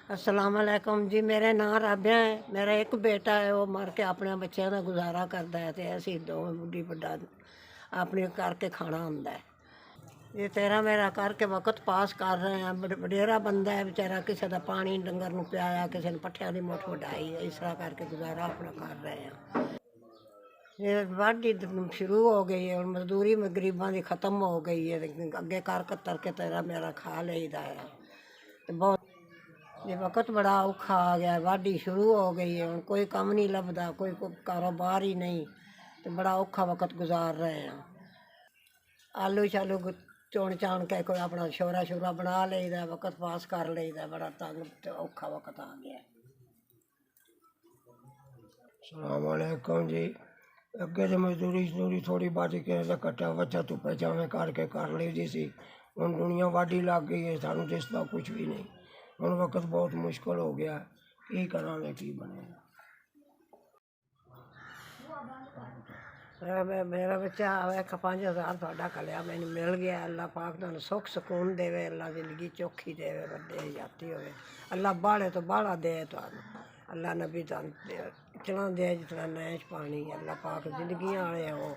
अस्सलाम वालेकुम जी। मेरा नाम राबिया है। मेरा एक बेटा है, वो मर के अपने बच्चों का गुजारा करता है, तो असी दो बुढ़ी बड़ा अपने करके खाना होंदा है। ये तेरा मेरा करके वक्त पास कर रहे हैं। वडेरा बंदा है बेचारा, किसी का पानी डंगर नूं पियाया, किसी ने पट्ठियां की मुठ वढाई, इस तरह करके गुजारा अपना कर रहे हैं। ये वाढी शुरू हो गई है, और मजदूरी में गरीबां की खत्म हो गई है। अगे कर कतर के तेरा मेरा खा लईदा है। तो बहुत ये वक्त बड़ा औखा आ गया, वाढी शुरू हो गई है, हुण कोई काम नहीं लभदा, कोई कारोबार ही नहीं, तो बड़ा औखा वक्त गुजार रहे हैं। आलू शालू चुन चान के कोई अपना शोरा शोरा बना लईदा, वक्त पास कर लईदा। बड़ा तंग ते औखा वक्त आ गया। सलाम वालेकुम जी। अगे तो मजदूरी थोड़ी बाटी के कट्टा बच्चा धुप्पे छावे करके कर लईदी सी। हुण दुनिया वाढी लग गई है, सानू तो इसका कुछ भी नहीं। हुण वक्त बहुत मुश्किल हो गया, की करांगे की बनेगा। मेरा बच्चा आवे 5,000 थोड़ा कलिया मैंने मिल गया। अल्लाह पाक तुहानू सुख सुकून देवे, अल्लाह जिंदगी चौखी देवे, बड़े जाती होवे, अल्लाह बाड़े तो बाड़ा दे तुहानू, अल्लाह नबी तुहानू इतना दे जितना नैश पानी। अल्लाह पाक जिंदगियां वाले हो।